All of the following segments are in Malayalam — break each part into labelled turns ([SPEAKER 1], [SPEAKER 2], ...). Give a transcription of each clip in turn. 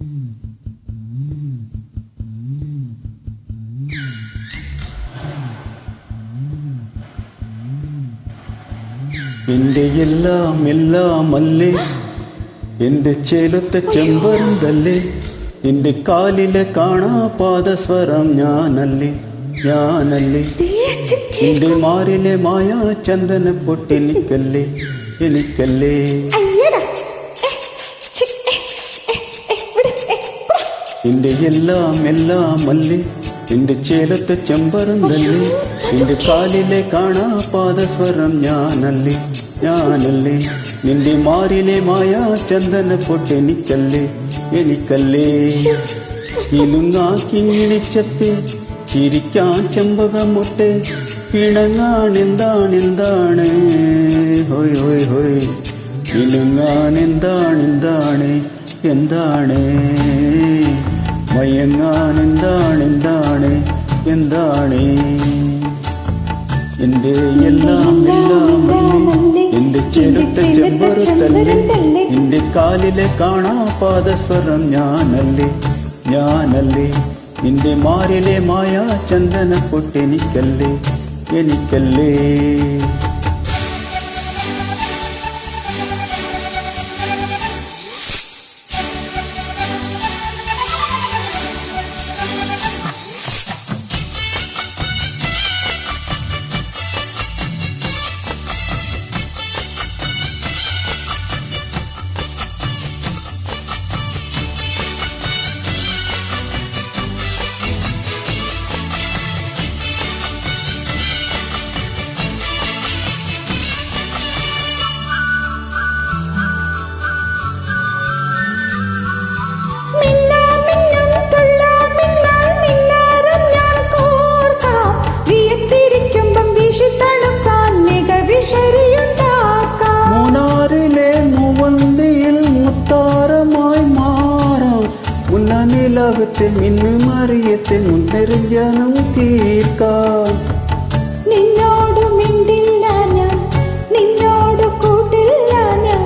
[SPEAKER 1] എന്റെ എല്ലാം അല്ലേ, എന്റെ ചേലത്തെ ചെമ്പരുന്തല്ലേ, എന്റെ കാലിലെ കാണാ പാദസ്വരം ഞാനല്ലേ, എന്റെ മാറിലെ മായാ ചന്ദന പൊട്ടെനിക്കല്ലേ, എനിക്കല്ലേ. എന്റെ എല്ലാം അല്ലേ, എന്റെ ചേലത്തെ ചെമ്പരുന്തല്ലേ, എന്റെ കാലിലെ കാണാ പാദസ്വരം ഞാനല്ലേ, നിന്റെ മാറിലെ മായാ ചന്ദന പൊട്ടെനിക്കല്ലേ, എനിക്കല്ലേ. ഇലുങ്ങാക്കിങ്ങിണിച്ചപ്പേ ചിരിക്കാൻ ചെമ്പകമൊട്ടെ, ഇണങ്ങാൻ എന്താണ് ഹോയ് ഹോയ് ഹോയ്, ഇലുങ്ങാൻ എന്താണ് മയങ്ങാൻ എന്താണ് എന്റെ എല്ലാം എന്റെ ചെറുത്ത ചെമ്പറുത്തല്ലേ, എന്റെ കാലിലെ കാണാ പാദസ്വരം ഞാനല്ലേ, നിന്റെ മാറിലെ മായാ ചന്ദന പൊട്ടെനിക്കല്ലേ, എനിക്കല്ലേ. മൂന്നാറിലെ മൂവന്തിയിൽ മുത്താരമായി മാറാം, ഉന്നനിലകത്തെ മിന്നുമറിയത്തെ മുൻനെറിഞ്ഞാനും തീർക്കാം.
[SPEAKER 2] നിന്നോട് മിണ്ടില്ല ഞാൻ, നിന്നോട് കൂട്ടില്ല ഞാൻ,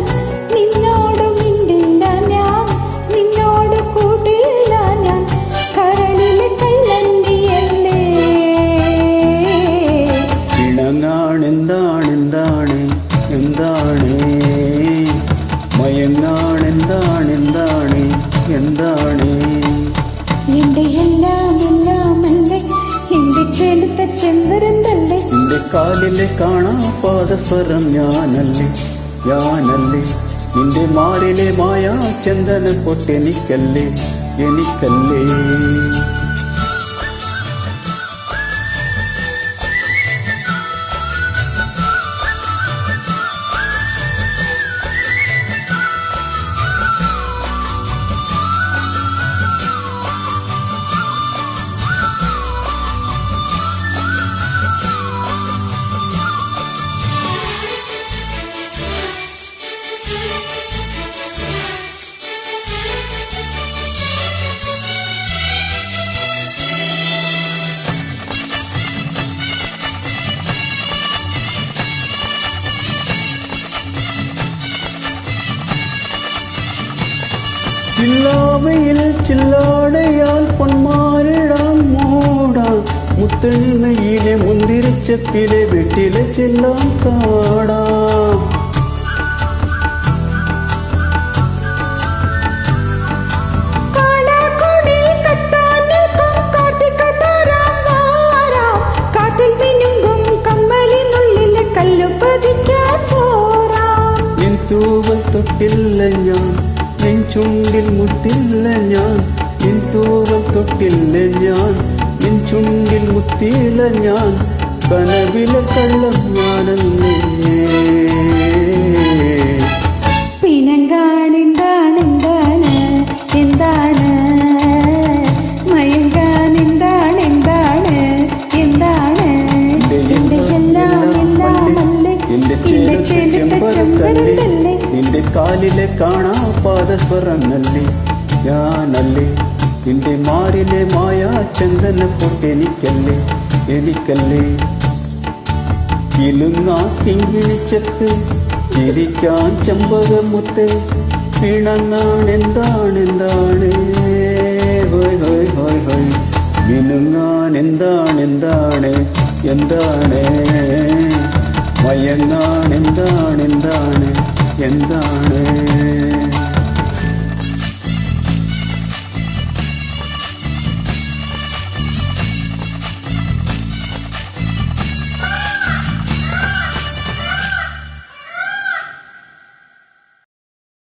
[SPEAKER 2] നിന്നോട് മിണ്ടില്ല ഞാൻ, നിന്നോട് കൂട്ടില്ല ഞാൻ, കരളിലെ കള്ളന്തിയല്ലേ.
[SPEAKER 1] ഇണങ്ങാൻ എന്താണ് മയങ്ങാൻ എന്താണ്
[SPEAKER 2] എന്റെ എല്ലാം അല്ലേ, എന്റെ ചെലുത്ത ചെമ്പരുന്തല്ലേ,
[SPEAKER 1] എന്റെ കാലിലെ കാണാ പാദസ്വരം ഞാനല്ലേ, നിന്റെ മാറിലെ മായാ ചന്ദന പൊട്ടെനിക്കല്ലേ, എനിക്കല്ലേ. ചില്ലാവയിൽ ചില്ലാടയാൽ പൊന്മാരിടാം മൂടാം, മുത്തണിമയിലെ മുന്തിരിച്ചപ്പിലെ വെട്ടിലെ ചെല്ലാം കാടാം. തൂവൽ തൊട്ടില്ല ഞാൻ, നിൻ ചുണ്ടിൽ മുത്തില്ല ഞാൻ, നിൻ തൂവൽ തൊട്ടില്ല ഞാൻ, നിൻ ചുണ്ടിൽ മുത്തില്ല ഞാൻ, കനവിലെ കള്ളം ഞാനല്ലേ.
[SPEAKER 2] പിണങ്ങാൻ എന്താണ് മയങ്ങാൻ എന്താണ് എന്റെ എല്ലാം അല്ലേ, എന്റെ ചെലുത്ത ചെമ്പരുന്തല്ലേ,
[SPEAKER 1] നിന്റെ കാലിലെ കാണാ പാദസ്വരമല്ലേ, ഞാനല്ലേ, നിന്റെ മാറിലെ മായാ ചന്ദന പൊട്ടെനിക്കല്ലേ, എനിക്കല്ലേ. ഇലുങ്ങാക്കിങ്ങിണിച്ചക്ക് ചിരിക്കാൻ ചെമ്പകമുത്ത്, പിണങ്ങാൻ എന്താണ് മിനുങ്ങാൻ എന്താണ് എന്താണ് എന്താണ് മയങ്ങാൻ എന്താണ് എന്താണ് എന്താണ്